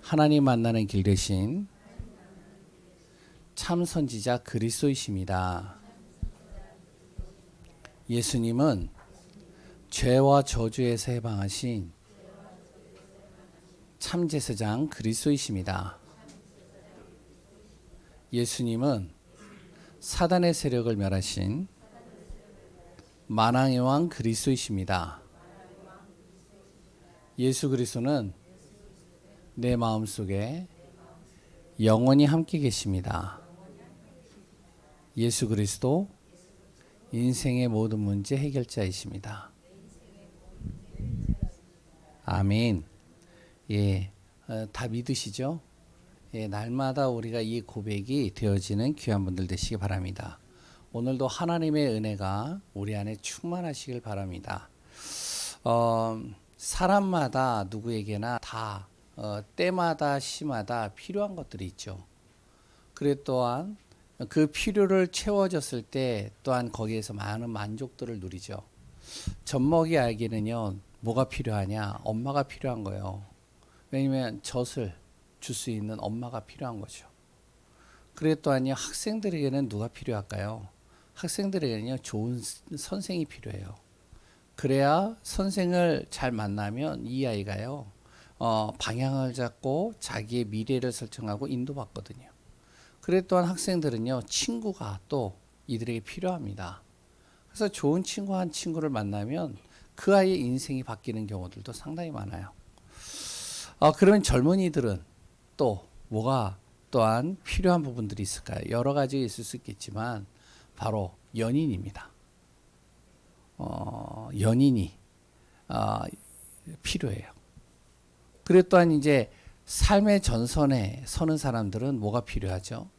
하나님 만나는 길 대신 참 선지자 그리스도이십니다. 예수님은 죄와 저주에서 해방하신 참 제사장 그리스도이십니다. 예수님은 사단의 세력을 멸하신 만왕의 왕 그리스도이십니다. 예수 그리스도는 내 마음속에 영원히 함께 계십니다. 예수 그리스도 인생의 모든 문제 해결자이십니다. 아멘. 예, 다 믿으시죠? 예, 날마다 우리가 이 고백이 되어지는 귀한 분들 되시기 바랍니다. 오늘도 하나님의 은혜가 우리 안에 충만하시길 바랍니다. 사람마다 누구에게나 다 때마다 시마다 필요한 것들이 있죠. 그래 또한 그 필요를 채워졌을 때 또한 거기에서 많은 만족들을 누리죠. 젖먹이 알기는요, 뭐가 필요하냐? 엄마가 필요한 거예요. 왜냐면 젖을 줄 수 있는 엄마가 필요한 거죠. 그래 또한요, 학생들에게는 누가 필요할까요? 학생들에게는요, 좋은 선생이 필요해요. 그래야 선생을 잘 만나면 이 아이가요, 방향을 잡고 자기의 미래를 설정하고 인도받거든요. 그래 또한 학생들은요, 친구가 또 이들에게 필요합니다. 그래서 좋은 친구 한 친구를 만나면 그 아이의 인생이 바뀌는 경우들도 상당히 많아요. 그러면 젊은이들은 또 뭐가 또한 필요한 부분들이 있을까요? 여러 가지 있을 수 있겠지만 바로 연인입니다. 연인이 필요해요. 그리고 또한 이제 삶의 전선에 서는 사람들은 뭐가 필요하죠?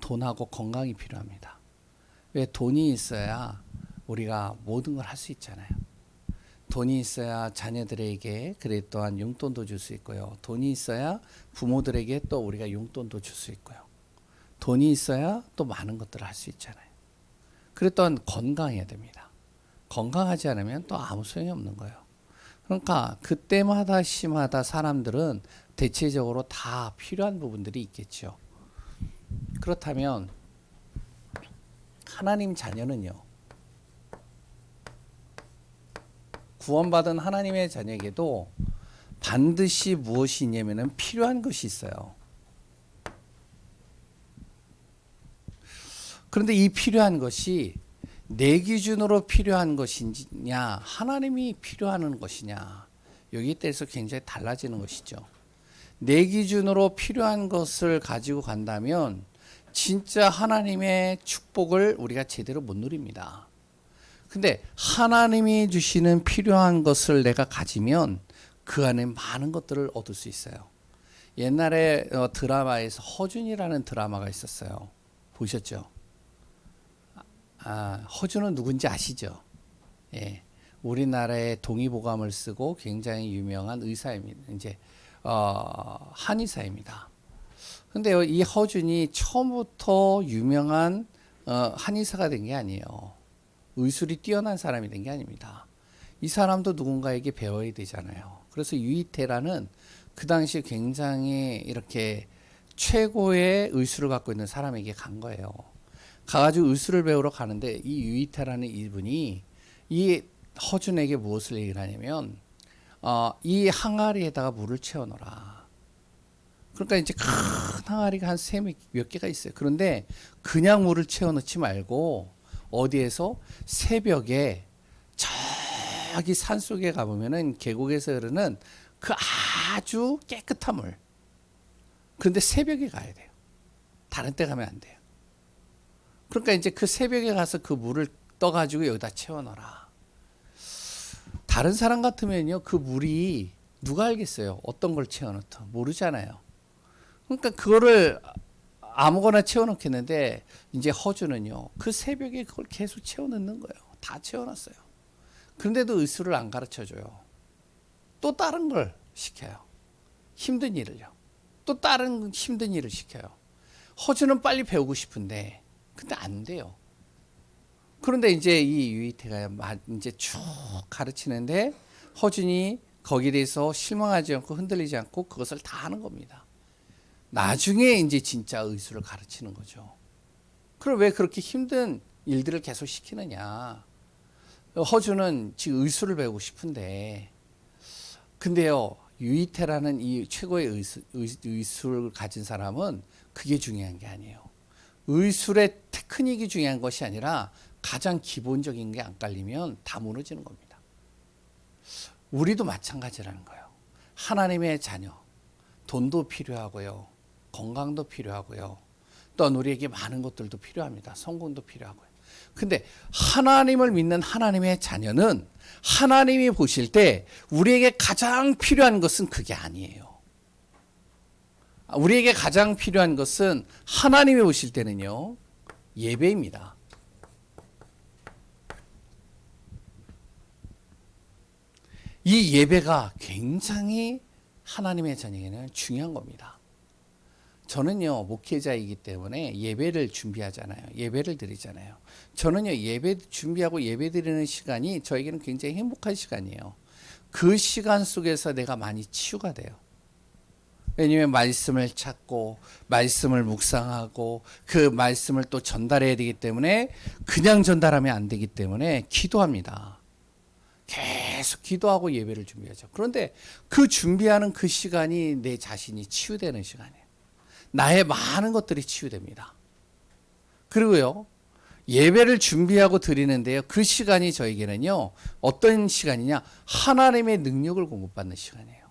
돈하고 건강이 필요합니다. 왜? 돈이 있어야 우리가 모든 걸 할 수 있잖아요. 돈이 있어야 자녀들에게 그래 또한 용돈도 줄 수 있고요. 돈이 있어야 부모들에게 또 우리가 용돈도 줄 수 있고요. 돈이 있어야 또 많은 것들을 할 수 있잖아요. 그래 또한 건강해야 됩니다. 건강하지 않으면 또 아무 소용이 없는 거예요. 그러니까 그때마다 시마다 사람들은 대체적으로 다 필요한 부분들이 있겠죠. 그렇다면 하나님 자녀는요, 구원받은 하나님의 자녀에게도 반드시 무엇이 있냐면 필요한 것이 있어요. 그런데 이 필요한 것이 내 기준으로 필요한 것이냐, 하나님이 필요한 것이냐, 여기에 대해서 굉장히 달라지는 것이죠. 내 기준으로 필요한 것을 가지고 간다면 진짜 하나님의 축복을 우리가 제대로 못 누립니다. 근데 하나님이 주시는 필요한 것을 내가 가지면 그 안에 많은 것들을 얻을 수 있어요. 옛날에 드라마에서 허준이라는 드라마가 있었어요. 보셨죠? 허준은 누군지 아시죠? 예, 우리나라의 동의보감을 쓰고 굉장히 유명한 의사입니다. 이제 한의사입니다. 근데 이 허준이 처음부터 유명한 한의사가 된 게 아니에요. 의술이 뛰어난 사람이 된 게 아닙니다. 이 사람도 누군가에게 배워야 되잖아요. 그래서 유이태라는 그 당시 굉장히 이렇게 최고의 의술을 갖고 있는 사람에게 간 거예요. 가가지고 의술을 배우러 가는데 이 유이태라는 이분이 이 허준에게 무엇을 얘기를 하냐면 이 항아리에다가 물을 채워놓으라. 그러니까 이제 큰 항아리가 한 몇 개가 있어요. 그런데 그냥 물을 채워넣지 말고 어디에서 새벽에 저기 산속에 가보면은 계곡에서 흐르는 그 아주 깨끗한 물. 그런데 새벽에 가야 돼요. 다른 때 가면 안 돼요. 그러니까 이제 그 새벽에 가서 그 물을 떠가지고 여기다 채워넣어라. 다른 사람 같으면요, 그 물이 누가 알겠어요? 어떤 걸 채워넣다 모르잖아요. 그러니까 그거를 아무거나 채워넣겠는데 이제 허준은요, 그 새벽에 그걸 계속 채워넣는 거예요. 다 채워놨어요. 그런데도 의술을 안 가르쳐줘요. 또 다른 걸 시켜요. 힘든 일을요. 또 다른 힘든 일을 시켜요. 허준은 빨리 배우고 싶은데 근데 안 돼요. 그런데 이제 이 유이태가 이제 쭉 가르치는데 허준이 거기에 대해서 실망하지 않고 흔들리지 않고 그것을 다 하는 겁니다. 나중에 이제 진짜 의술을 가르치는 거죠. 그럼 왜 그렇게 힘든 일들을 계속 시키느냐? 허주는 지금 의술을 배우고 싶은데, 근데요, 유이태라는 이 최고의 의술을 가진 사람은 그게 중요한 게 아니에요. 의술의 테크닉이 중요한 것이 아니라 가장 기본적인 게 안 깔리면 다 무너지는 겁니다. 우리도 마찬가지라는 거예요. 하나님의 자녀, 돈도 필요하고요, 건강도 필요하고요, 또한 우리에게 많은 것들도 필요합니다. 성공도 필요하고요. 근데 하나님을 믿는 하나님의 자녀는 하나님이 보실 때 우리에게 가장 필요한 것은 그게 아니에요. 우리에게 가장 필요한 것은 하나님이 보실 때는요, 예배입니다. 이 예배가 굉장히 하나님의 자녀에게는 중요한 겁니다. 저는요, 목회자이기 때문에 예배를 준비하잖아요. 예배를 드리잖아요. 저는요, 예배 준비하고 예배 드리는 시간이 저에게는 굉장히 행복한 시간이에요. 그 시간 속에서 내가 많이 치유가 돼요. 왜냐하면 말씀을 찾고 말씀을 묵상하고 그 말씀을 또 전달해야 되기 때문에 그냥 전달하면 안 되기 때문에 기도합니다. 계속 기도하고 예배를 준비하죠. 그런데 그 준비하는 그 시간이 내 자신이 치유되는 시간이에요. 나의 많은 것들이 치유됩니다. 그리고요, 예배를 준비하고 드리는데요, 그 시간이 저에게는요, 어떤 시간이냐? 하나님의 능력을 공급받는 시간이에요.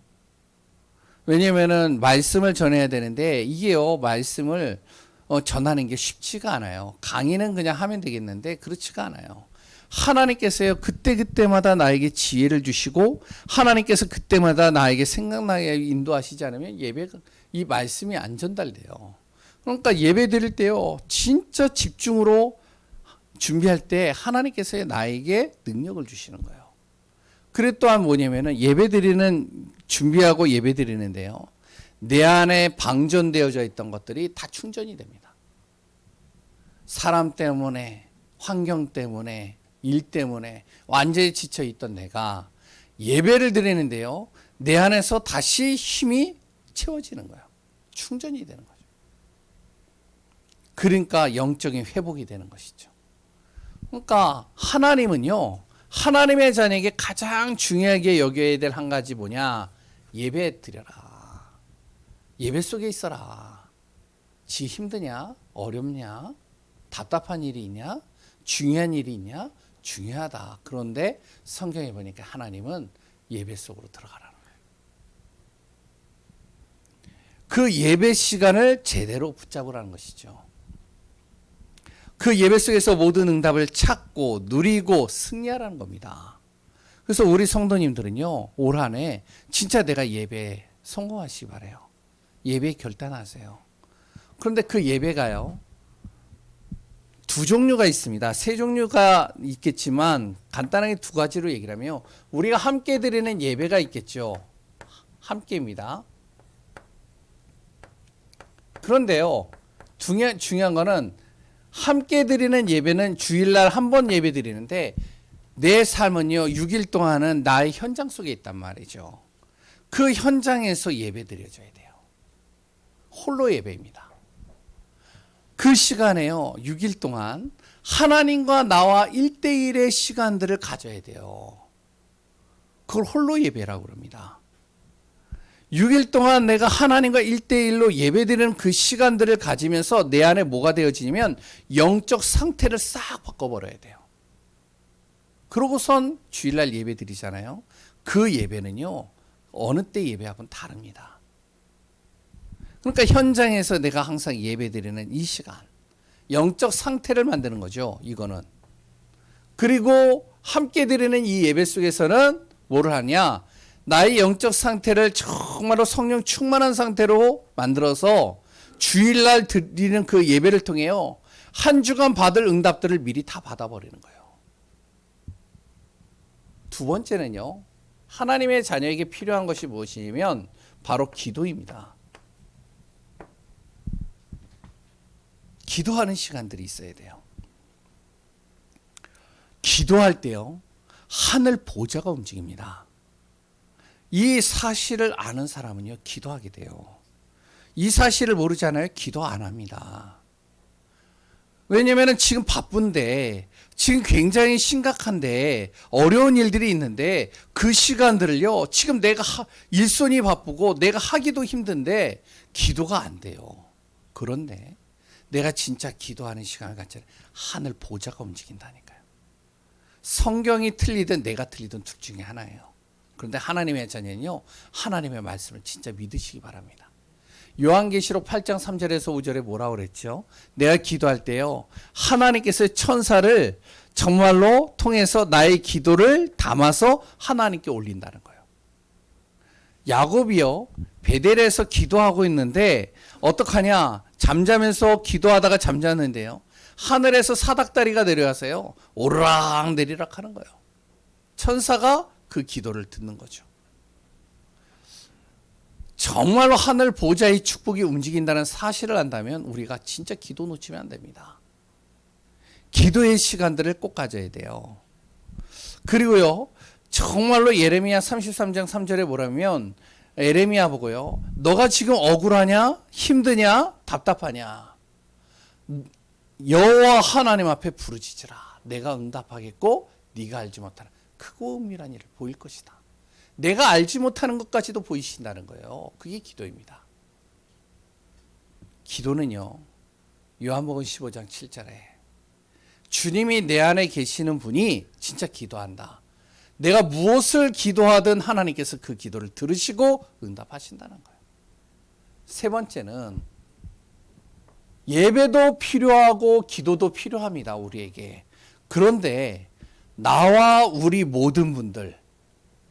왜냐면은 말씀을 전해야 되는데 이게요, 말씀을 전하는 게 쉽지가 않아요. 강의는 그냥 하면 되겠는데 그렇지가 않아요. 하나님께서요, 그때그때마다 나에게 지혜를 주시고 하나님께서 그때마다 나에게 생각나게 인도하시지 않으면 예배가, 이 말씀이 안 전달돼요. 그러니까 예배 드릴 때요, 진짜 집중으로 준비할 때 하나님께서 나에게 능력을 주시는 거예요. 그래 또한 뭐냐면은 예배 드리는, 준비하고 예배 드리는데요, 내 안에 방전되어져 있던 것들이 다 충전이 됩니다. 사람 때문에, 환경 때문에, 일 때문에 완전히 지쳐 있던 내가 예배를 드리는데요, 내 안에서 다시 힘이 채워지는 거예요. 충전이 되는 거죠. 그러니까 영적인 회복이 되는 것이죠. 그러니까 하나님은요, 하나님의 자녀에게 가장 중요하게 여겨야 될 한 가지 뭐냐? 예배 드려라. 예배 속에 있어라. 지 힘드냐? 어렵냐? 답답한 일이 있냐? 중요한 일이 있냐? 중요하다. 그런데 성경에 보니까 하나님은 예배 속으로 들어가라는 거예요. 그 예배 시간을 제대로 붙잡으라는 것이죠. 그 예배 속에서 모든 응답을 찾고 누리고 승리하라는 겁니다. 그래서 우리 성도님들은요, 올 한 해 진짜 내가 예배 성공하시기 바라요. 예배 결단하세요. 그런데 그 예배가요, 두 종류가 있습니다. 세 종류가 있겠지만 간단하게 두 가지로 얘기를 하면, 우리가 함께 드리는 예배가 있겠죠. 함께입니다. 그런데요, 중요한 거는 함께 드리는 예배는 주일날 한 번 예배 드리는데 내 삶은요, 6일 동안은 나의 현장 속에 있단 말이죠. 그 현장에서 예배 드려줘야 돼요. 홀로 예배입니다. 그 시간에요, 6일 동안 하나님과 나와 1대1의 시간들을 가져야 돼요. 그걸 홀로 예배라고 그럽니다. 6일 동안 내가 하나님과 1대1로 예배드리는 그 시간들을 가지면서 내 안에 뭐가 되어지냐면 영적 상태를 싹 바꿔버려야 돼요. 그러고선 주일날 예배 드리잖아요. 그 예배는요, 어느 때 예배하고는 다릅니다. 그러니까 현장에서 내가 항상 예배 드리는 이 시간, 영적 상태를 만드는 거죠, 이거는. 그리고 함께 드리는 이 예배 속에서는 뭐를 하냐? 나의 영적 상태를 정말로 성령 충만한 상태로 만들어서 주일날 드리는 그 예배를 통해요, 한 주간 받을 응답들을 미리 다 받아버리는 거예요. 두 번째는요, 하나님의 자녀에게 필요한 것이 무엇이냐면 바로 기도입니다. 기도하는 시간들이 있어야 돼요. 기도할 때요, 하늘 보좌가 움직입니다. 이 사실을 아는 사람은요, 기도하게 돼요. 이 사실을 모르잖아요. 기도 안 합니다. 왜냐면은 지금 바쁜데, 지금 굉장히 심각한데, 어려운 일들이 있는데, 그 시간들을요, 지금 내가 일손이 바쁘고, 내가 하기도 힘든데, 기도가 안 돼요. 그런데, 내가 진짜 기도하는 시간을 갖잖아요. 하늘 보좌가 움직인다니까요. 성경이 틀리든 내가 틀리든 둘 중에 하나예요. 그런데 하나님의 자녀는요, 하나님의 말씀을 진짜 믿으시기 바랍니다. 요한계시록 8장 3절에서 5절에 뭐라고 그랬죠? 내가 기도할 때요, 하나님께서 천사를 정말로 통해서 나의 기도를 담아서 하나님께 올린다는 거예요. 야곱이요, 베델에서 기도하고 있는데 어떡하냐? 잠자면서 기도하다가 잠자는데요, 하늘에서 사닥다리가 내려와서요, 오르락 내리락 하는 거예요. 천사가 그 기도를 듣는 거죠. 정말로 하늘 보좌의 축복이 움직인다는 사실을 안다면 우리가 진짜 기도 놓치면 안 됩니다. 기도의 시간들을 꼭 가져야 돼요. 그리고요, 정말로 예레미야 33장 3절에 뭐라면, 예레미야 보고요, 너가 지금 억울하냐? 힘드냐? 답답하냐? 여호와 하나님 앞에 부르짖으라. 내가 응답하겠고 네가 알지 못하는 크고 은밀한 일을 보일 것이다. 내가 알지 못하는 것까지도 보이신다는 거예요. 그게 기도입니다. 기도는요, 요한복음 15장 7절에 주님이 내 안에 계시는 분이 진짜 기도한다. 내가 무엇을 기도하든 하나님께서 그 기도를 들으시고 응답하신다는 거예요. 세 번째는 예배도 필요하고 기도도 필요합니다, 우리에게. 그런데 나와 우리 모든 분들,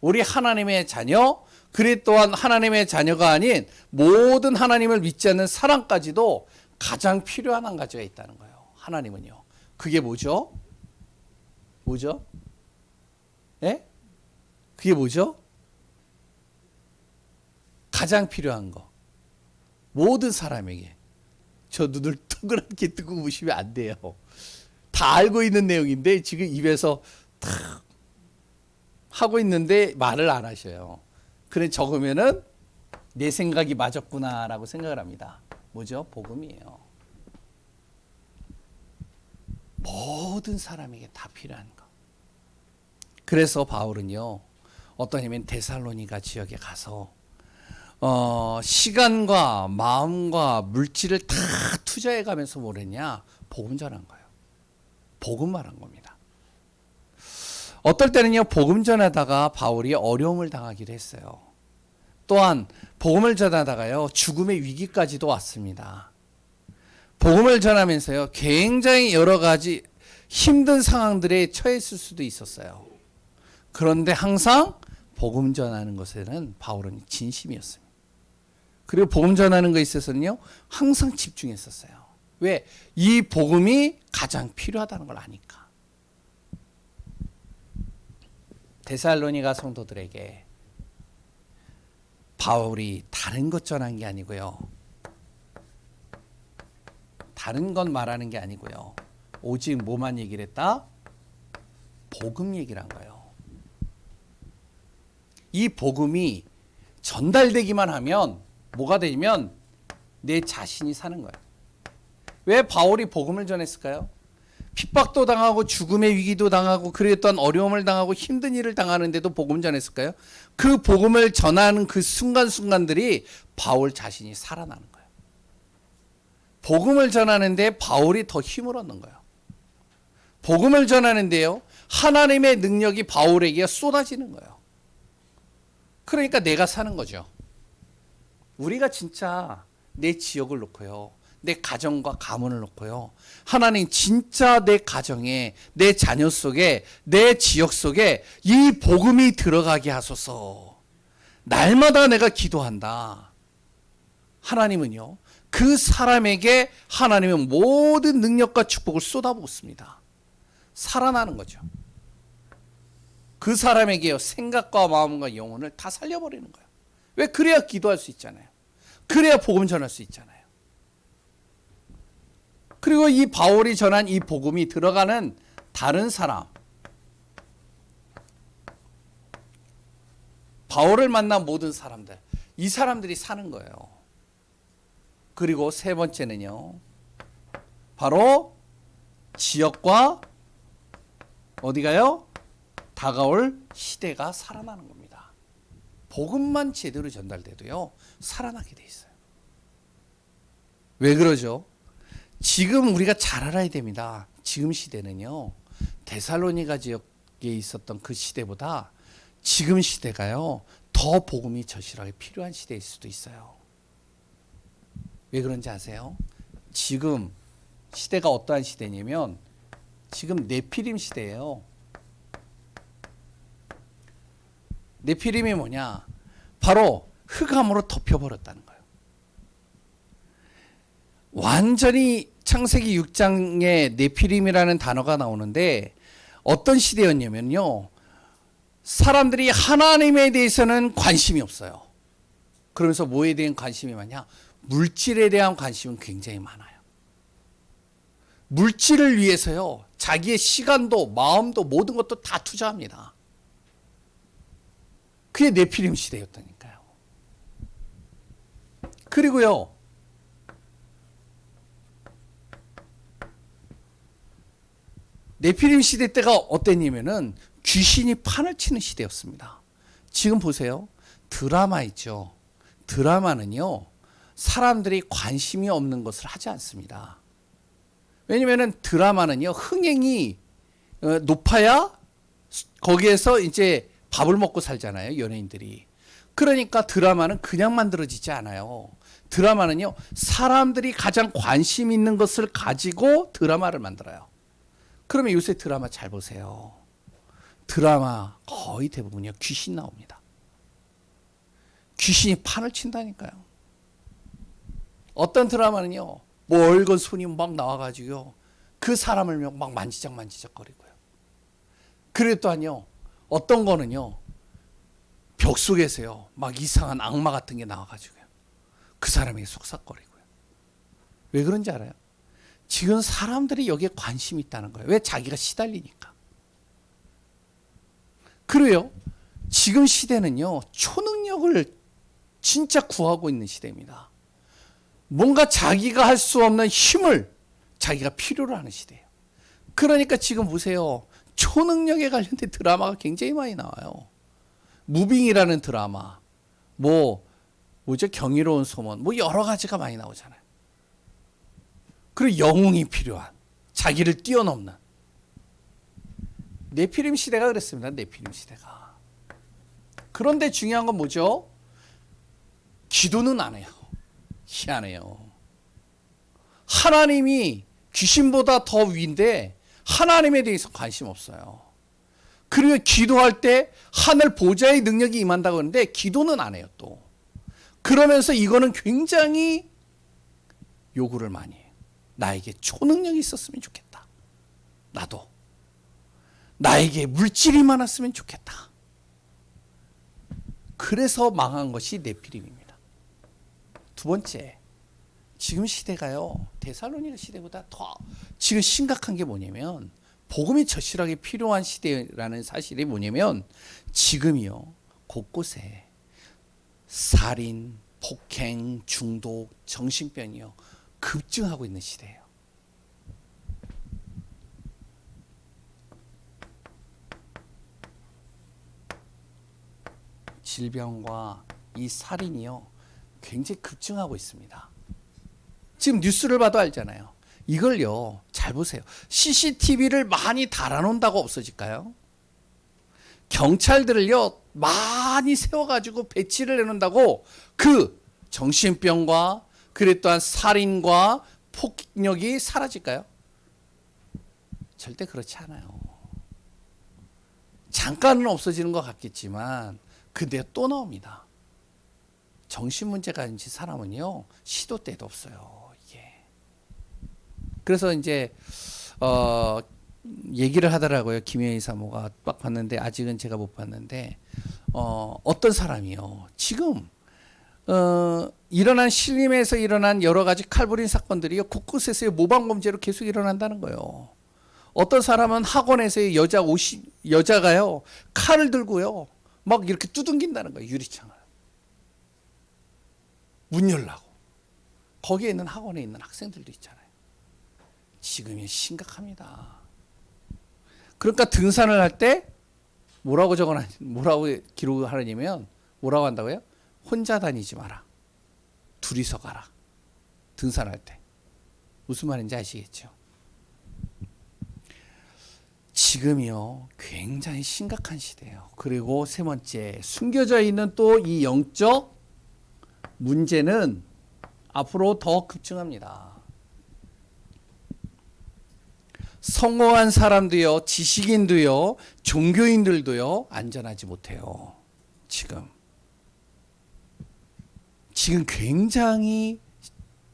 우리 하나님의 자녀, 그리 또한 하나님의 자녀가 아닌 모든 하나님을 믿지 않는 사람까지도 가장 필요한 한 가지가 있다는 거예요. 하나님은요. 그게 뭐죠? 뭐죠? 예? 그게 뭐죠? 가장 필요한 거. 모든 사람에게. 저 눈을 동그랗게 뜨고 보시면 안 돼요. 다 알고 있는 내용인데 지금 입에서 탁 하고 있는데 말을 안 하셔요. 그래 적으면은 내 생각이 맞았구나라고 생각을 합니다. 뭐죠? 복음이에요. 모든 사람에게 다 필요한 거. 그래서 바울은요, 어떠냐면 데살로니가 지역에 가서 시간과 마음과 물질을 다 투자해 가면서 뭘 했냐? 복음 전한 거예요. 복음 말한 겁니다. 어떨 때는요, 복음 전하다가 바울이 어려움을 당하기도 했어요. 또한 복음을 전하다가요, 죽음의 위기까지도 왔습니다. 복음을 전하면서요, 굉장히 여러 가지 힘든 상황들에 처했을 수도 있었어요. 그런데 항상 복음 전하는 것에는 바울은 진심이었습니다. 그리고 복음 전하는 것에 있어서는요, 항상 집중했었어요. 왜? 이 복음이 가장 필요하다는 걸 아니까. 데살로니가 성도들에게 바울이 다른 것 전한 게 아니고요, 다른 건 말하는 게 아니고요, 오직 뭐만 얘기를 했다? 복음 얘기를 한 거예요. 이 복음이 전달되기만 하면 뭐가 되면 내 자신이 사는 거예요. 왜 바울이 복음을 전했을까요? 핍박도 당하고 죽음의 위기도 당하고 그랬던 어려움을 당하고 힘든 일을 당하는데도 복음 전했을까요? 그 복음을 전하는 그 순간순간들이 바울 자신이 살아나는 거예요. 복음을 전하는데 바울이 더 힘을 얻는 거예요. 복음을 전하는데요, 하나님의 능력이 바울에게 쏟아지는 거예요. 그러니까 내가 사는 거죠. 우리가 진짜 내 지역을 놓고요, 내 가정과 가문을 놓고요, 하나님 진짜 내 가정에, 내 자녀 속에, 내 지역 속에 이 복음이 들어가게 하소서. 날마다 내가 기도한다. 하나님은요, 그 사람에게 하나님은 모든 능력과 축복을 쏟아붓습니다. 살아나는 거죠. 그 사람에게요, 생각과 마음과 영혼을 다 살려버리는 거예요. 왜? 그래야 기도할 수 있잖아요. 그래야 복음 전할 수 있잖아요. 그리고 이 바울이 전한 이 복음이 들어가는 다른 사람, 바울을 만난 모든 사람들, 이 사람들이 사는 거예요. 그리고 세 번째는요, 바로 지역과 어디가요? 다가올 시대가 살아나는 겁니다. 복음만 제대로 전달돼도요, 살아나게 돼 있어요. 왜 그러죠? 지금 우리가 잘 알아야 됩니다. 지금 시대는요, 데살로니가 지역에 있었던 그 시대보다 지금 시대가요, 더 복음이 절실하게 필요한 시대일 수도 있어요. 왜 그런지 아세요? 지금 시대가 어떠한 시대냐면 지금 네피림 시대예요. 네피림이 뭐냐? 바로 흑암으로 덮여버렸다는 거예요. 완전히 창세기 6장에 네피림이라는 단어가 나오는데 어떤 시대였냐면요, 사람들이 하나님에 대해서는 관심이 없어요. 그러면서 뭐에 대한 관심이 많냐? 물질에 대한 관심은 굉장히 많아요. 물질을 위해서요, 자기의 시간도 마음도 모든 것도 다 투자합니다. 그게 네피림 시대였다니까요. 그리고요, 네피림 시대 때가 어땠냐면은 귀신이 판을 치는 시대였습니다. 지금 보세요. 드라마 있죠. 드라마는요, 사람들이 관심이 없는 것을 하지 않습니다. 왜냐면은 드라마는요, 흥행이 높아야 거기에서 이제 밥을 먹고 살잖아요, 연예인들이. 그러니까 드라마는 그냥 만들어지지 않아요. 드라마는요, 사람들이 가장 관심 있는 것을 가지고 드라마를 만들어요. 그러면 요새 드라마 잘 보세요. 드라마 거의 대부분이요, 귀신 나옵니다. 귀신이 판을 친다니까요. 어떤 드라마는요, 멀건 손이 막 나와가지고요, 그 사람을 막 만지작거리고요. 그리고 또한요, 어떤 거는요, 벽 속에서요, 막 이상한 악마 같은 게 나와가지고요, 그 사람에게 속삭거리고요. 왜 그런지 알아요? 지금 사람들이 여기에 관심이 있다는 거예요. 왜? 자기가 시달리니까. 그래요. 지금 시대는요, 초능력을 진짜 구하고 있는 시대입니다. 뭔가 자기가 할 수 없는 힘을 자기가 필요로 하는 시대예요. 그러니까 지금 보세요. 초능력에 관련된 드라마가 굉장히 많이 나와요. 무빙이라는 드라마, 뭐죠? 경이로운 소문, 뭐 여러 가지가 많이 나오잖아요. 그리고 영웅이 필요한, 자기를 뛰어넘는. 네피림 시대가 그랬습니다. 네피림 시대가. 그런데 중요한 건 뭐죠? 기도는 안 해요. 희한해요. 하나님이 귀신보다 더 위인데 하나님에 대해서 관심 없어요. 그리고 기도할 때 하늘 보좌의 능력이 임한다고 하는데 기도는 안 해요 또. 그러면서 이거는 굉장히 요구를 많이 해요. 나에게 초능력이 있었으면 좋겠다. 나도. 나에게 물질이 많았으면 좋겠다. 그래서 망한 것이 네피림입니다. 두 번째, 지금 시대가요, 데살로니가 시대보다 더 지금 심각한 게 뭐냐면, 복음이 절실하게 필요한 시대라는 사실이 뭐냐면, 지금이요, 곳곳에 살인, 폭행, 중독, 정신병이요, 급증하고 있는 시대예요. 질병과 이 살인이요, 굉장히 급증하고 있습니다. 지금 뉴스를 봐도 알잖아요. 이걸요, 잘 보세요. CCTV를 많이 달아놓는다고 없어질까요? 경찰들을요, 많이 세워가지고 배치를 해놓는다고 그 정신병과 그래 또한 살인과 폭력이 사라질까요? 절대 그렇지 않아요. 잠깐은 없어지는 것 같겠지만 근데 또 나옵니다. 정신 문제가 있는 사람은요, 시도 때도 없어요. 이게. 그래서 이제 얘기를 하더라고요. 김혜희 사모가 딱 봤는데, 아직은 제가 못 봤는데, 어떤 사람이요, 지금 일어난 신림에서 일어난 여러 가지 칼부린 사건들이요, 곳곳에서 모방 범죄로 계속 일어난다는 거예요. 어떤 사람은 학원에서 여자가요, 칼을 들고요, 막 이렇게 두둥긴다는 거예요. 유리창을. 문 열라고. 거기에 있는 학원에 있는 학생들도 있잖아요. 지금이 심각합니다. 그러니까 등산을 할 때 뭐라고 기록을 하느냐면 뭐라고 한다고요? 혼자 다니지 마라. 둘이서 가라. 등산할 때. 무슨 말인지 아시겠죠? 지금이요, 굉장히 심각한 시대예요. 그리고 세 번째, 숨겨져 있는 또 이 영적 문제는 앞으로 더 급증합니다. 성공한 사람도요, 지식인도요, 종교인들도요, 안전하지 못해요. 지금 굉장히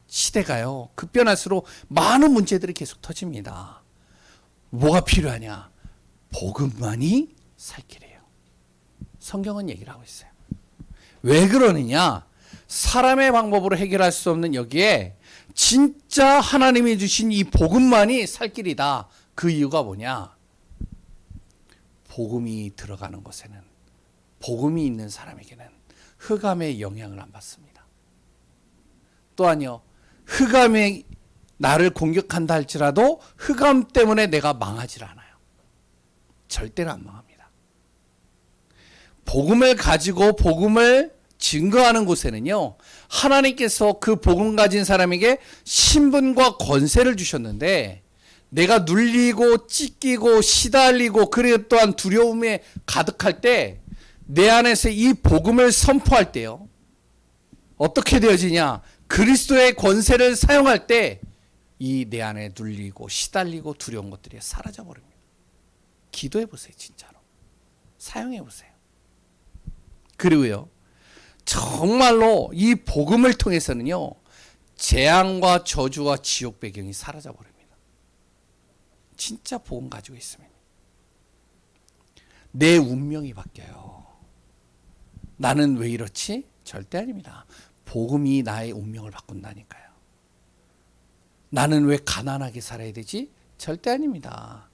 시대가요, 급변할수록 많은 문제들이 계속 터집니다. 뭐가 필요하냐? 복음만이 살 길이에요. 성경은 얘기를 하고 있어요. 왜 그러느냐? 사람의 방법으로 해결할 수 없는 여기에 진짜 하나님이 주신 이 복음만이 살 길이다. 그 이유가 뭐냐? 복음이 들어가는 곳에는, 복음이 있는 사람에게는 흑암의 영향을 안 받습니다. 또한요, 흑암이 나를 공격한다 할지라도 흑암 때문에 내가 망하지 않아요. 절대로 안 망합니다. 복음을 가지고 복음을 증거하는 곳에는요, 하나님께서 그 복음 가진 사람에게 신분과 권세를 주셨는데, 내가 눌리고 찢기고 시달리고 그리고 또한 두려움에 가득할 때, 내 안에서 이 복음을 선포할 때요, 어떻게 되어지냐? 그리스도의 권세를 사용할 때 이 내 안에 눌리고 시달리고 두려운 것들이 사라져 버립니다. 기도해 보세요. 진짜로 사용해 보세요. 그리고요, 정말로 이 복음을 통해서는요, 재앙과 저주와 지옥 배경이 사라져 버립니다. 진짜 복음 가지고 있으면 내 운명이 바뀌어요. 나는 왜 이렇지? 절대 아닙니다. 복음이 나의 운명을 바꾼다니까요. 나는 왜 가난하게 살아야 되지? 절대 아닙니다.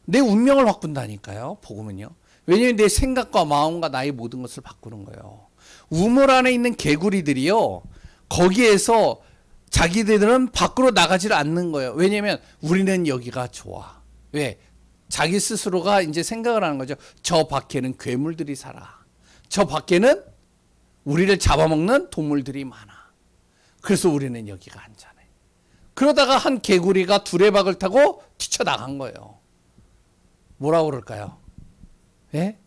내 운명을 바꾼다니까요. 복음은요. 왜냐하면 내 생각과 마음과 나의 모든 것을 바꾸는 거예요. 우물 안에 있는 개구리들이요, 거기에서 자기들은 밖으로 나가지를 않는 거예요. 왜냐하면 우리는 여기가 좋아. 왜? 자기 스스로가 이제 생각을 하는 거죠. 저 밖에는 괴물들이 살아. 저 밖에는 우리를 잡아먹는 동물들이 많아. 그래서 우리는 여기가 안전해. 그러다가 한 개구리가 두레박을 타고 뛰쳐나간 거예요. 뭐라고 그럴까요? 예?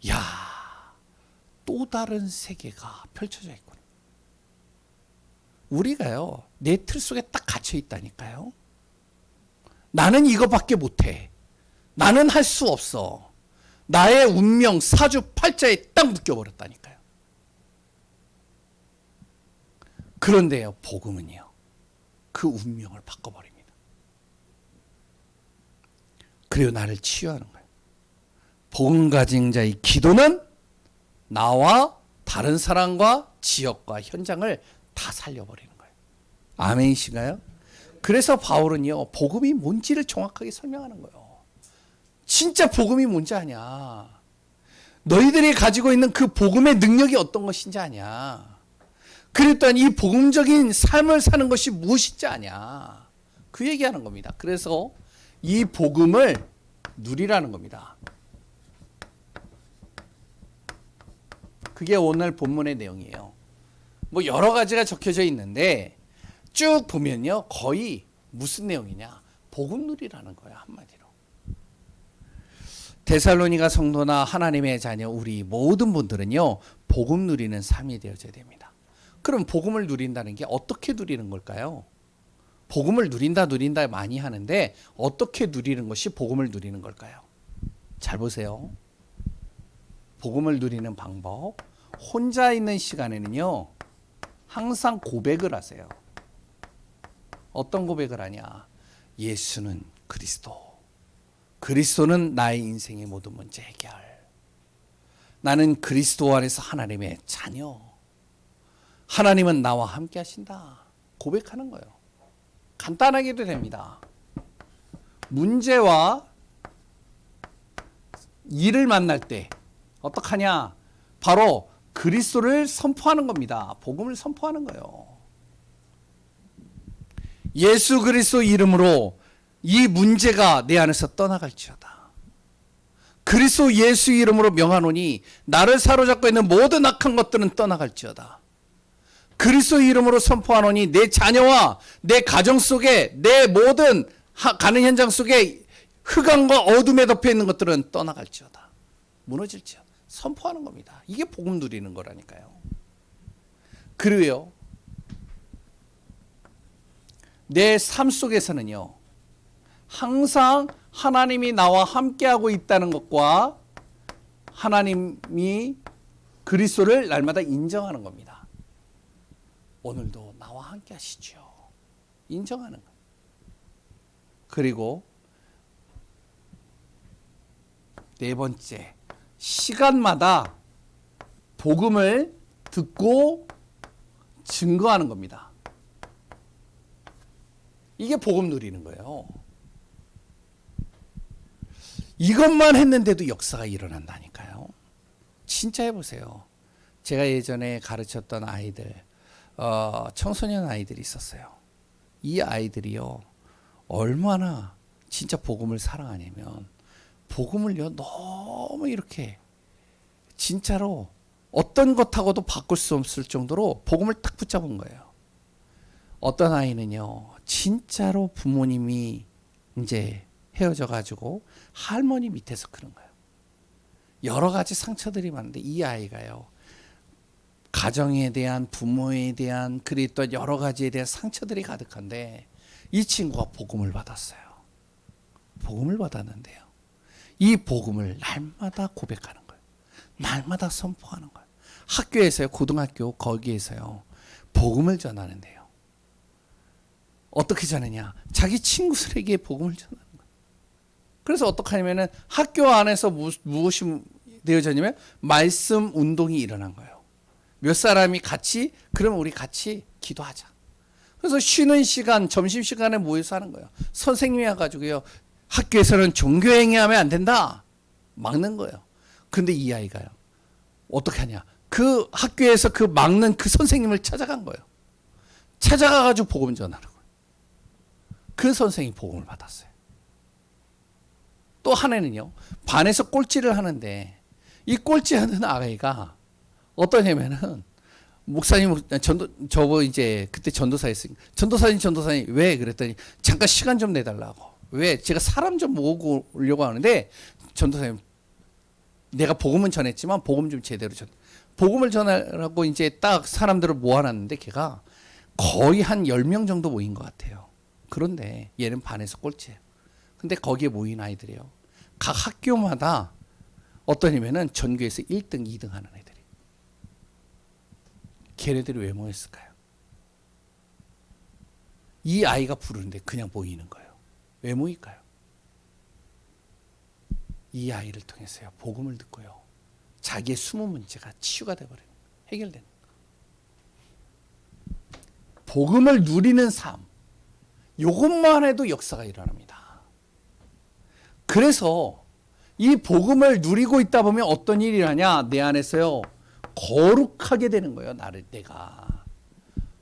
야, 또 다른 세계가 펼쳐져 있구나. 우리가요, 내 틀 속에 딱 갇혀 있다니까요. 나는 이거밖에 못해. 나는 할 수 없어. 나의 운명 사주팔자에 딱 묶여버렸다니까요. 그런데요, 복음은요, 그 운명을 바꿔버립니다. 그리고 나를 치유하는 거예요. 복음 가진 자의 기도는 나와 다른 사람과 지역과 현장을 다 살려버리는 거예요. 아멘이신가요? 그래서 바울은요, 복음이 뭔지를 정확하게 설명하는 거예요. 진짜 복음이 뭔지 아냐? 너희들이 가지고 있는 그 복음의 능력이 어떤 것인지 아냐? 그랬더니 이 복음적인 삶을 사는 것이 무엇인지 아냐? 그 얘기하는 겁니다. 그래서 이 복음을 누리라는 겁니다. 그게 오늘 본문의 내용이에요. 뭐 여러 가지가 적혀져 있는데 쭉 보면요, 거의 무슨 내용이냐? 복음 누리라는 거예요, 한마디로. 데살로니가 성도나 하나님의 자녀 우리 모든 분들은요, 복음 누리는 삶이 되어져야 됩니다. 그럼 복음을 누린다는 게 어떻게 누리는 걸까요? 복음을 누린다 많이 하는데 어떻게 누리는 것이 복음을 누리는 걸까요? 잘 보세요. 복음을 누리는 방법. 혼자 있는 시간에는요, 항상 고백을 하세요. 어떤 고백을 하냐? 예수는 그리스도. 그리스도는 나의 인생의 모든 문제 해결. 나는 그리스도 안에서 하나님의 자녀. 하나님은 나와 함께 하신다. 고백하는 거예요. 간단하게도 됩니다. 문제와 일을 만날 때 어떡하냐? 바로 그리스도를 선포하는 겁니다. 복음을 선포하는 거예요. 예수 그리스도 이름으로 이 문제가 내 안에서 떠나갈지어다. 그리스도 예수 이름으로 명하노니 나를 사로잡고 있는 모든 악한 것들은 떠나갈지어다. 그리스도 이름으로 선포하노니 내 자녀와 내 가정 속에 내 모든 가는 현장 속에 흑암과 어둠에 덮여 있는 것들은 떠나갈지어다. 무너질지어다. 선포하는 겁니다. 이게 복음 누리는 거라니까요. 그리고요, 내 삶 속에서는요, 항상 하나님이 나와 함께하고 있다는 것과 하나님이 그리스도를 날마다 인정하는 겁니다. 오늘도 나와 함께 하시죠. 인정하는 거예요. 그리고 네 번째, 시간마다 복음을 듣고 증거하는 겁니다. 이게 복음 누리는 거예요. 이것만 했는데도 역사가 일어난다니까요. 진짜 해보세요. 제가 예전에 가르쳤던 아이들, 청소년 아이들이 있었어요. 이 아이들이요, 얼마나 진짜 복음을 사랑하냐면 복음을요 너무 이렇게 진짜로 어떤 것하고도 바꿀 수 없을 정도로 복음을 딱 붙잡은 거예요. 어떤 아이는요 진짜로 부모님이 이제 헤어져 가지고 할머니 밑에서 크는 거예요. 여러 가지 상처들이 많은데 이 아이가요 가정에 대한 부모에 대한 그리고 또 여러 가지에 대한 상처들이 가득한데 이 친구가 복음을 받았어요. 복음을 받았는데요, 이 복음을 날마다 고백하는 거예요. 날마다 선포하는 거예요. 학교에서요, 고등학교 거기에서요 복음을 전하는데요, 어떻게 전하냐, 자기 친구들에게 복음을 전하는 거예요. 그래서 어떻게 하냐면은 학교 안에서 무엇이 되어졌냐면 말씀 운동이 일어난 거예요. 몇 사람이 같이, 그러면 우리 같이 기도하자. 그래서 쉬는 시간, 점심시간에 모여서 하는 거예요. 선생님이 와가지고요, 학교에서는 종교행위하면 안 된다. 막는 거예요. 근데 이 아이가요, 어떻게 하냐. 그 학교에서 그 막는 그 선생님을 찾아간 거예요. 찾아가가지고 복음 전하는 거예요. 그 선생님이 복음을 받았어요. 또 하나는요, 반에서 꼴찌를 하는데 이 꼴찌하는 아이가 어떠냐면은 목사님, 저거 이제 그때 전도사 했으니까 전도사님 왜 그랬더니 잠깐 시간 좀 내달라고. 왜? 제가 사람 좀 모으고 오려고 하는데 전도사님 내가 복음은 전했지만 복음 좀 제대로 복음을 전하라고 이제 딱 사람들을 모아놨는데 걔가 거의 한 10명 정도 모인 것 같아요. 그런데 얘는 반에서 꼴찌예요. 근데 거기에 모인 아이들이요, 각 학교마다 어떠냐면은 전교에서 1등, 2등 하는 애들이. 걔네들이 왜 모였을까요? 이 아이가 부르는데 그냥 모이는 거예요. 왜 모일까요? 이 아이를 통해서요, 복음을 듣고요, 자기의 숨은 문제가 치유가 되어버리는 거예요. 해결되는 거예요. 복음을 누리는 삶, 이것만 해도 역사가 일어납니다. 그래서 이 복음을 누리고 있다 보면 어떤 일이 일어나냐, 내 안에서요 거룩하게 되는 거예요. 내가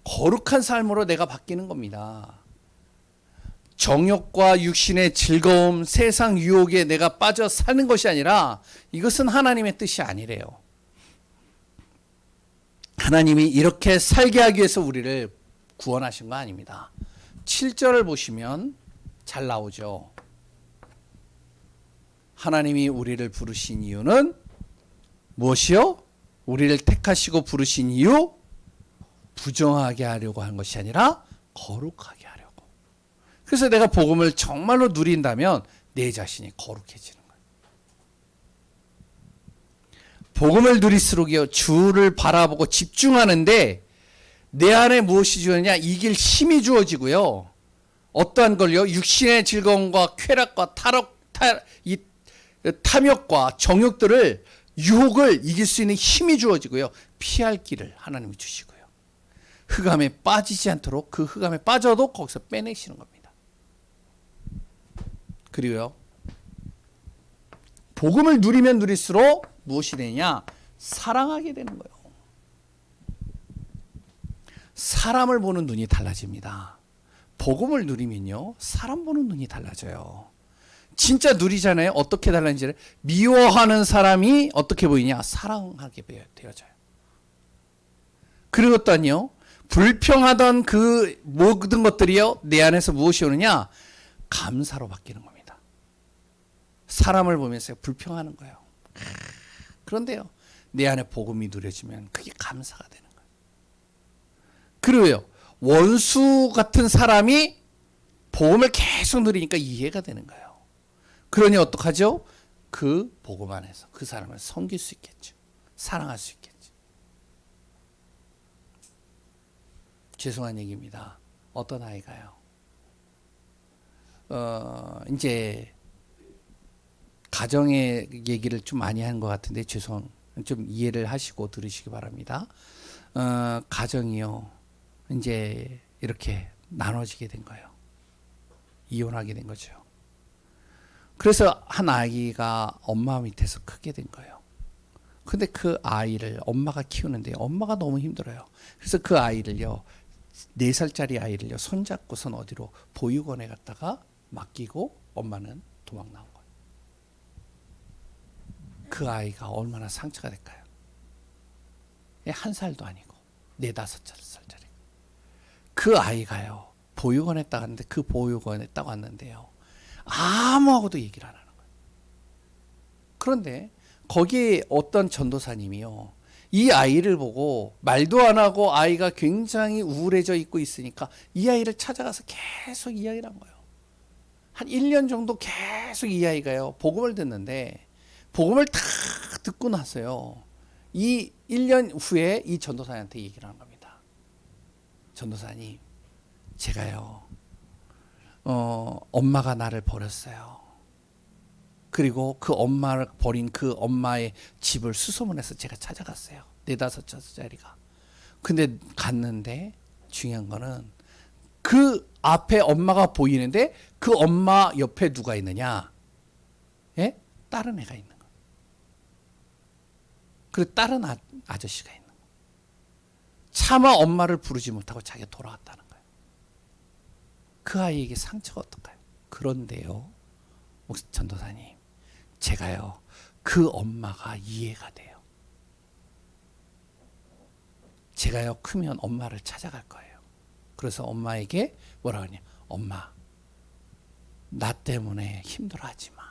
거룩한 삶으로 내가 바뀌는 겁니다. 정욕과 육신의 즐거움, 세상 유혹에 내가 빠져 사는 것이 아니라 이것은 하나님의 뜻이 아니래요. 하나님이 이렇게 살게 하기 위해서 우리를 구원하신 거 아닙니다. 7절을 보시면 잘 나오죠. 하나님이 우리를 부르신 이유는 무엇이요? 우리를 택하시고 부르신 이유, 부정하게 하려고 한 것이 아니라 거룩하게 하려고. 그래서 내가 복음을 정말로 누린다면 내 자신이 거룩해지는 거예요. 복음을 누릴수록요, 주를 바라보고 집중하는데 내 안에 무엇이 주어지냐, 이길 힘이 주어지고요, 어떠한 걸요, 육신의 즐거움과 쾌락과 탐욕과 정욕들을, 유혹을 이길 수 있는 힘이 주어지고요, 피할 길을 하나님이 주시고요, 흑암에 빠지지 않도록 그 흑암에 빠져도 거기서 빼내시는 겁니다. 그리고요, 복음을 누리면 누릴수록 무엇이 되냐? 사랑하게 되는 거예요. 사람을 보는 눈이 달라집니다. 복음을 누리면요, 사람 보는 눈이 달라져요. 진짜 누리잖아요. 어떻게 달라지는지를. 미워하는 사람이 어떻게 보이냐? 사랑하게 되어져요. 그리고 또한요, 불평하던 그 모든 것들이요, 내 안에서 무엇이 오느냐? 감사로 바뀌는 겁니다. 사람을 보면서 불평하는 거예요. 그런데요, 내 안에 복음이 누려지면 그게 감사가 되는 거예요. 그리고요, 원수 같은 사람이 복음을 계속 누리니까 이해가 되는 거예요. 그러니 어떡하죠? 그 복음 안에서 그 사람을 섬길 수 있겠죠. 사랑할 수 있겠죠. 죄송한 얘기입니다. 어떤 아이가요, 이제 가정의 얘기를 좀 많이 한 것 같은데 좀 이해를 하시고 들으시기 바랍니다. 가정이요, 이제 이렇게 나눠지게 된 거예요. 이혼하게 된 거죠. 그래서 한 아이가 엄마 밑에서 크게 된 거예요. 근데 그 아이를 엄마가 키우는데 엄마가 너무 힘들어요. 그래서 그 아이를요, 4살짜리 아이를요, 손잡고선 어디로 보육원에 갔다가 맡기고 엄마는 도망 나온 거예요. 그 아이가 얼마나 상처가 될까요? 1살도 아니고 4, 5살짜리. 그 아이가요, 보육원에 딱 왔는데, 그 보육원에 딱 왔는데요, 아무하고도 얘기를 안 하는 거예요. 그런데 거기에 어떤 전도사님이요, 이 아이를 보고 말도 안 하고 아이가 굉장히 우울해져 있고 있으니까 이 아이를 찾아가서 계속 이야기를 한 거예요. 한 1년 정도 계속 이 아이가요, 복음을 듣는데, 복음을 다 듣고 나서요, 이 1년 후에 이 전도사님한테 얘기를 하는 겁니다. 전도사님, 제가요, 엄마가 나를 버렸어요. 그리고 그 엄마를 버린 그 엄마의 집을 수소문해서 제가 찾아갔어요. 4, 5살짜리가. 근데 갔는데 중요한 거는 그 앞에 엄마가 보이는데 그 엄마 옆에 누가 있느냐? 예? 다른 애가 있는 거예요. 그리고 다른 아저씨가 있는 거예요. 차마 엄마를 부르지 못하고 자기가 돌아갔다는 거예요. 그 아이에게 상처가 어떨까요? 그런데요, 전도사님, 제가요, 그 엄마가 이해가 돼요. 제가요, 크면 엄마를 찾아갈 거예요. 그래서 엄마에게 뭐라고 하냐? 엄마, 나 때문에 힘들어하지 마.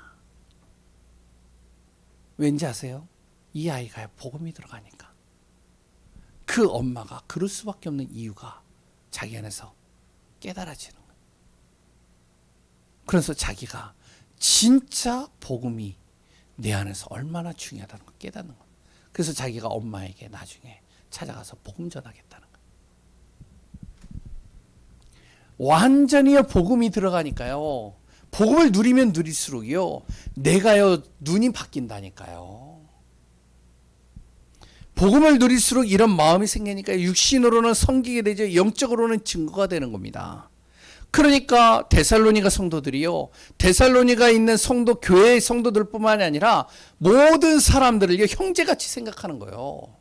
왠지 아세요? 이 아이가 복음이 들어가니까 그 엄마가 그럴 수밖에 없는 이유가 자기 안에서 깨달아지는 거예요. 그래서 자기가 진짜 복음이 내 안에서 얼마나 중요하다는 걸 깨닫는 거예요. 그래서 자기가 엄마에게 나중에 찾아가서 복음 전하겠다는 거예요. 완전히 복음이 들어가니까요, 복음을 누리면 누릴수록요, 내가요, 눈이 바뀐다니까요. 복음을 누릴수록 이런 마음이 생기니까 육신으로는 섬기게 되죠. 영적으로는 증거가 되는 겁니다. 그러니까 데살로니가 성도들이요, 데살로니가 있는 성도, 교회의 성도들뿐만이 아니라 모든 사람들을 형제같이 생각하는 거예요.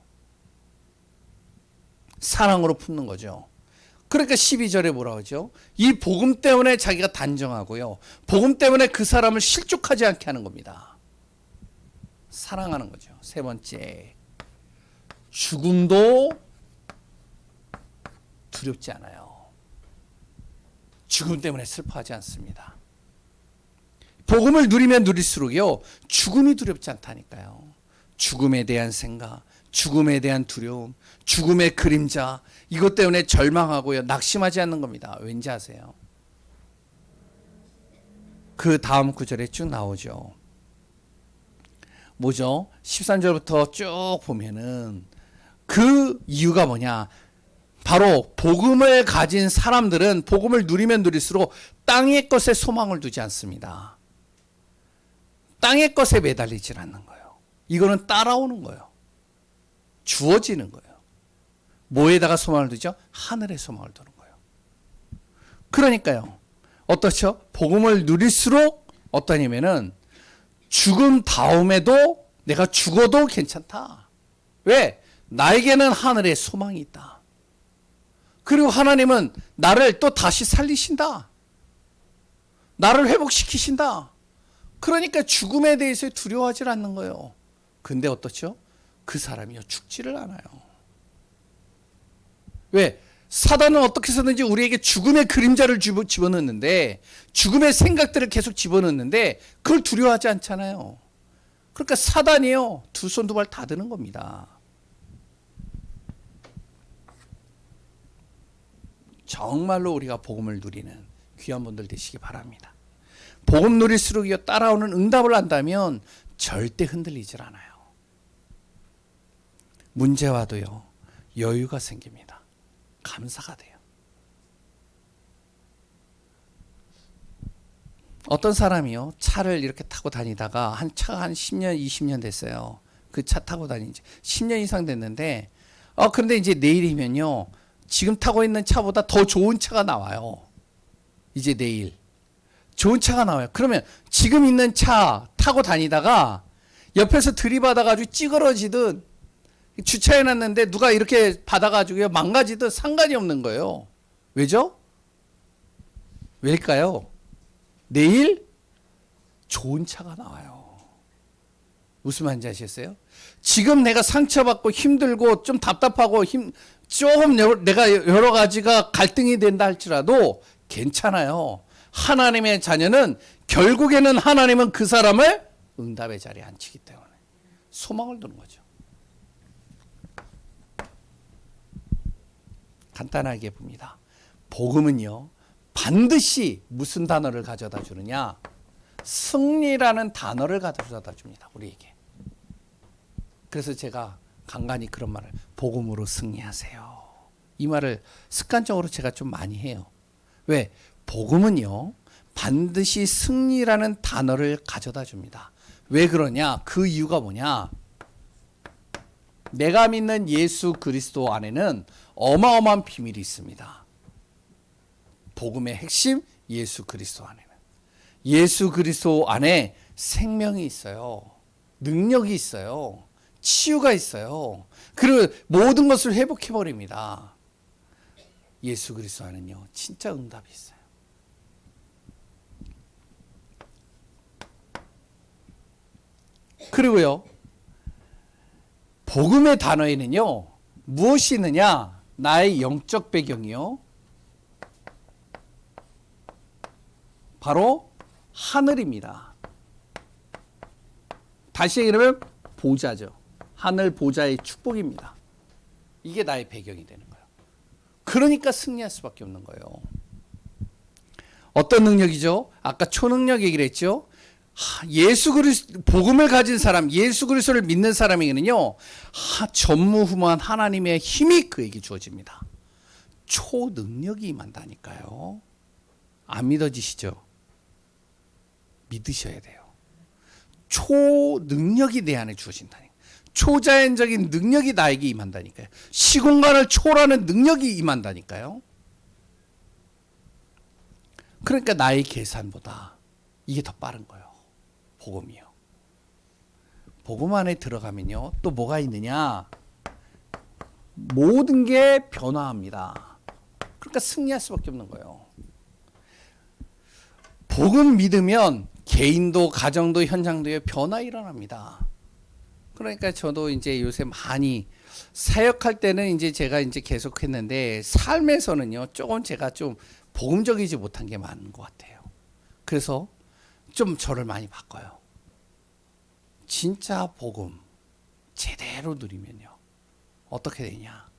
사랑으로 품는 거죠. 그러니까 12절에 뭐라 하죠? 이 복음 때문에 자기가 단정하고요, 복음 때문에 그 사람을 실족하지 않게 하는 겁니다. 사랑하는 거죠. 세 번째, 죽음도 두렵지 않아요. 죽음 때문에 슬퍼하지 않습니다. 복음을 누리면 누릴수록요, 죽음이 두렵지 않다니까요. 죽음에 대한 생각, 죽음에 대한 두려움, 죽음의 그림자, 이것 때문에 절망하고요, 낙심하지 않는 겁니다. 왠지 아세요? 그 다음 구절에 쭉 나오죠. 뭐죠? 13절부터 쭉 보면은 그 이유가 뭐냐? 바로 복음을 가진 사람들은 복음을 누리면 누릴수록 땅의 것에 소망을 두지 않습니다. 땅의 것에 매달리질 않는 거예요. 이거는 따라오는 거예요. 주어지는 거예요. 뭐에다가 소망을 두죠? 하늘에 소망을 두는 거예요. 그러니까요, 어떻죠? 복음을 누릴수록 어떠냐면은 죽음 다음에도 내가 죽어도 괜찮다. 왜? 나에게는 하늘에 소망이 있다. 그리고 하나님은 나를 또 다시 살리신다. 나를 회복시키신다. 그러니까 죽음에 대해서 두려워하지 않는 거예요. 근데 어떻죠? 그 사람이요 죽지를 않아요. 왜? 사단은 어떻게 해서든지 우리에게 죽음의 그림자를 집어넣는데, 죽음의 생각들을 계속 집어넣는데 그걸 두려워하지 않잖아요. 그러니까 사단이요 두 손 두 발 다 드는 겁니다. 정말로 우리가 복음을 누리는 귀한 분들 되시기 바랍니다. 복음 누릴수록요 따라오는 응답을 안다면 절대 흔들리질 않아요. 문제와도요 여유가 생깁니다. 감사가 돼요. 어떤 사람이요 차를 이렇게 타고 다니다가 차가 한 10년 20년 됐어요. 그 차 타고 다닌 지 10년 이상 됐는데 그런데 이제 내일이면요 지금 타고 있는 차보다 더 좋은 차가 나와요. 이제 내일 좋은 차가 나와요. 그러면 지금 있는 차 타고 다니다가 옆에서 들이받아가지고 찌그러지든 주차해놨는데 누가 이렇게 받아가지고 망가지든 상관이 없는 거예요. 왜죠? 왜일까요? 내일 좋은 차가 나와요. 무슨 말인지 아시겠어요? 지금 내가 상처받고 힘들고 좀 답답하고 조금 내가 여러 가지가 갈등이 된다 할지라도 괜찮아요. 하나님의 자녀는 결국에는 하나님은 그 사람을 응답의 자리에 앉히기 때문에 소망을 두는 거죠. 간단하게 봅니다. 복음은요 반드시 무슨 단어를 가져다 주느냐? 승리라는 단어를 가져다 줍니다. 우리에게. 그래서 제가 간간히 그런 말을 복음으로 승리하세요. 이 말을 습관적으로 제가 좀 많이 해요. 왜? 복음은요 반드시 승리라는 단어를 가져다 줍니다. 왜 그러냐? 그 이유가 뭐냐? 내가 믿는 예수 그리스도 안에는 어마어마한 비밀이 있습니다. 복음의 핵심 예수 그리스도 안에는 예수 그리스도 안에 생명이 있어요. 능력이 있어요. 치유가 있어요. 그리고 모든 것을 회복해 버립니다. 예수 그리스도 안에는요 진짜 응답이 있어요. 그리고요 복음의 단어에는요 무엇이 있느냐? 나의 영적 배경이요 바로 하늘입니다. 다시 얘기하면 보좌죠. 하늘 보좌의 축복입니다. 이게 나의 배경이 되는 거예요. 그러니까 승리할 수밖에 없는 거예요. 어떤 능력이죠? 아까 초능력 얘기를 했죠. 예수 그리스도 복음을 가진 사람, 예수 그리스도를 믿는 사람에게는요 전무후무한 하나님의 힘이 그에게 주어집니다. 초능력이 임한다니까요. 안 믿어지시죠? 믿으셔야 돼요. 초능력이 내 안에 주어진다니까요. 초자연적인 능력이 나에게 임한다니까요. 시공간을 초월하는 능력이 임한다니까요. 그러니까 나의 계산보다 이게 더 빠른 거예요. 복음이요. 복음 안에 들어가면요 또 뭐가 있느냐? 모든 게 변화합니다. 그러니까 승리할 수밖에 없는 거예요. 복음 믿으면 개인도 가정도 현장도 변화 일어납니다. 그러니까 저도 이제 요새 많이 사역할 때는 이제 제가 이제 계속 했는데 삶에서는요 조금 제가 좀 복음적이지 못한 게 많은 것 같아요. 그래서 좀 저를 많이 바꿔요. 진짜 복음 제대로 누리면요 어떻게 되냐?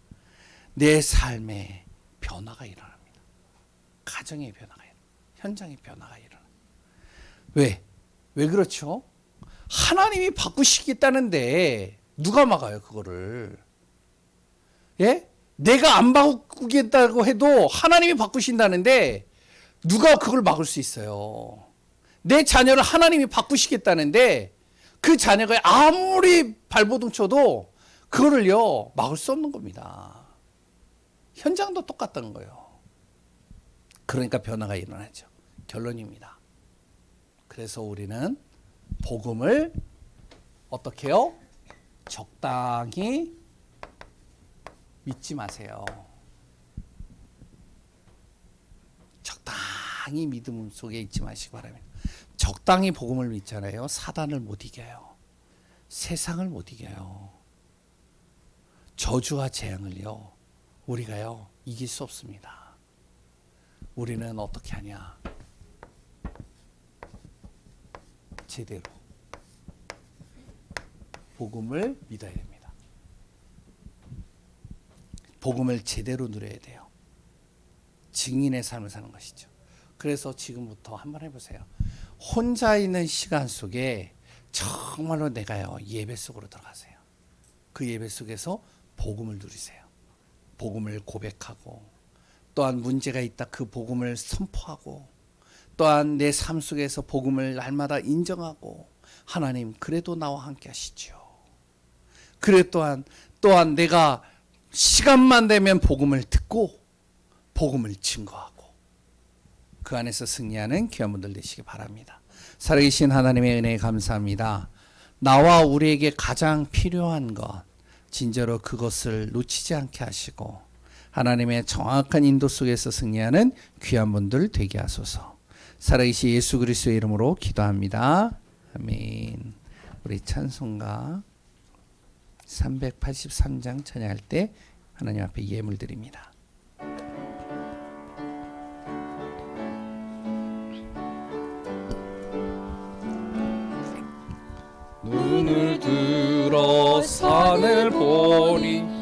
내 삶에 변화가 일어납니다. 가정의 변화가 일어납니다. 현장의 변화가 일어납니다. 왜? 왜 그렇죠? 하나님이 바꾸시겠다는데 누가 막아요 그거를? 예? 내가 안 바꾸겠다고 해도 하나님이 바꾸신다는데 누가 그걸 막을 수 있어요? 내 자녀를 하나님이 바꾸시겠다는데 그 자녀가 아무리 발버둥 쳐도 그거를요 막을 수 없는 겁니다. 현장도 똑같다는 거예요. 그러니까 변화가 일어나죠. 결론입니다. 그래서 우리는 복음을 어떻게요? 적당히 믿지 마세요. 적당히 믿음 속에 있지 마시기 바랍니다. 적당히 복음을 믿잖아요. 사단을 못 이겨요. 세상을 못 이겨요. 저주와 재앙을요. 우리가요. 이길 수 없습니다. 우리는 어떻게 하냐? 제대로 복음을 믿어야 됩니다. 복음을 제대로 누려야 돼요. 증인의 삶을 사는 것이죠. 그래서 지금부터 한번 해보세요. 혼자 있는 시간 속에 정말로 내가요 예배 속으로 들어가세요. 그 예배 속에서 복음을 누리세요. 복음을 고백하고 또한 문제가 있다 그 복음을 선포하고 또한 내 삶 속에서 복음을 날마다 인정하고 하나님 그래도 나와 함께 하시죠. 그래 또한 내가 시간만 되면 복음을 듣고 복음을 증거하고 그 안에서 승리하는 귀한 분들 되시기 바랍니다. 살아계신 하나님의 은혜에 감사합니다. 나와 우리에게 가장 필요한 것 진짜로 그것을 놓치지 않게 하시고 하나님의 정확한 인도 속에서 승리하는 귀한 분들 되게 하소서. 살아계신 예수 그리스도의 이름으로 기도합니다. 아멘. 우리 찬송가 383장 찬양할 때 하나님 앞에 예물 드립니다. 눈을 들어 산을 보니